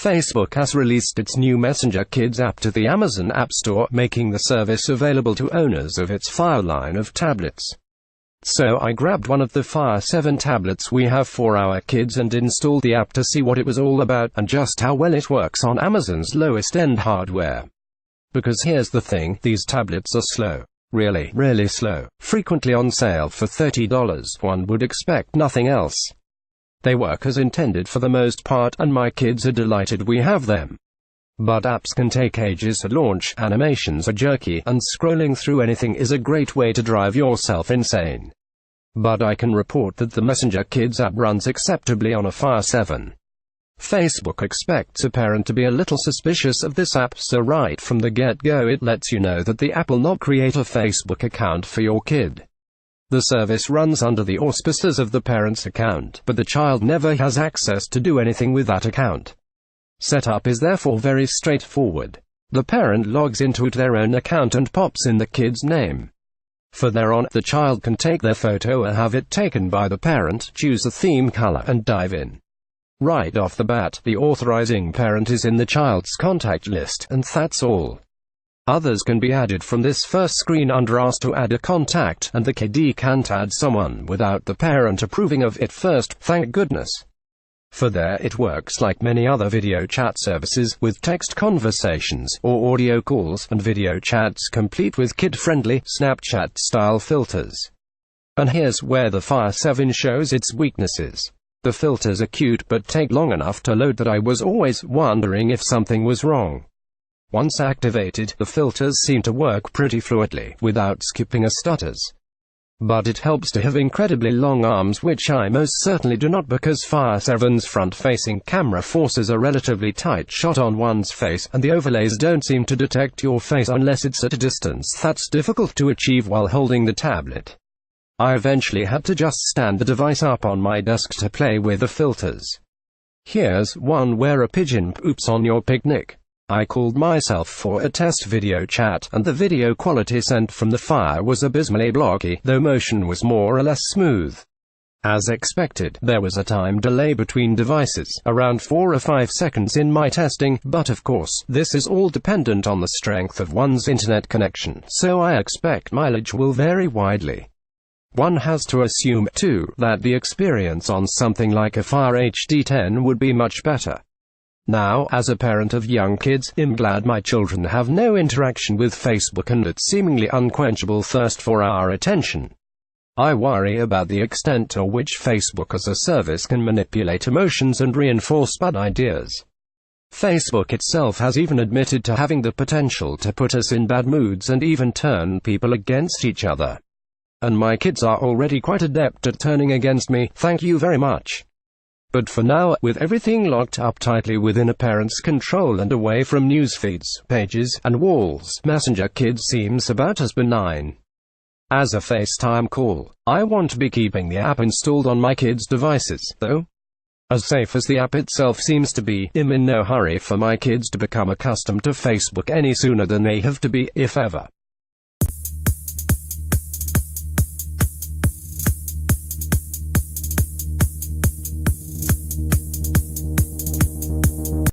Facebook has released its new Messenger Kids app to the Amazon App Store, making the service available to owners of its Fire line of tablets. So I grabbed one of the Fire 7 tablets we have for our kids and installed the app to see what it was all about, and just how well it works on Amazon's lowest-end hardware. Because here's the thing, these tablets are slow. Really slow. Frequently on sale for $30, one would expect nothing else. They work as intended for the most part, and my kids are delighted we have them. But apps can take ages to launch, animations are jerky, and scrolling through anything is a great way to drive yourself insane. But I can report that the Messenger Kids app runs acceptably on a Fire 7. Facebook expects a parent to be a little suspicious of this app, so right from the get-go it lets you know that the app will not create a Facebook account for your kid. The service runs under the auspices of the parent's account, but the child never has access to do anything with that account. Setup is therefore very straightforward. The parent logs into their own account and pops in the kid's name. From there on, the child can take their photo or have it taken by the parent, choose a theme color, and dive in. Right off the bat, the authorizing parent is in the child's contact list, and that's all. Others can be added from this first screen under Ask to add a contact, and the kid can't add someone without the parent approving of it first, thank goodness. For there it works like many other video chat services, with text conversations, or audio calls, and video chats complete with kid-friendly, Snapchat-style filters. And here's where the Fire 7 shows its weaknesses. The filters are cute but take long enough to load that I was always wondering if something was wrong. Once activated, the filters seem to work pretty fluidly, without skipping or stutters. But it helps to have incredibly long arms, which I most certainly do not, because Fire 7's front-facing camera forces a relatively tight shot on one's face, and the overlays don't seem to detect your face unless it's at a distance that's difficult to achieve while holding the tablet. I eventually had to just stand the device up on my desk to play with the filters. Here's one where a pigeon poops on your picnic. I called myself for a test video chat, and the video quality sent from the Fire was abysmally blocky, though motion was more or less smooth. As expected, there was a time delay between devices, around 4 or 5 seconds in my testing, but of course, this is all dependent on the strength of one's internet connection, so I expect mileage will vary widely. One has to assume, too, that the experience on something like a Fire HD10 would be much better. Now, as a parent of young kids, I'm glad my children have no interaction with Facebook and its seemingly unquenchable thirst for our attention. I worry about the extent to which Facebook as a service can manipulate emotions and reinforce bad ideas. Facebook itself has even admitted to having the potential to put us in bad moods and even turn people against each other. And my kids are already quite adept at turning against me, thank you very much. But for now, with everything locked up tightly within a parent's control and away from newsfeeds, pages, and walls, Messenger Kids seems about as benign as a FaceTime call. I want to be keeping the app installed on my kids' devices, though. As safe as the app itself seems to be, I'm in no hurry for my kids to become accustomed to Facebook any sooner than they have to be, if ever.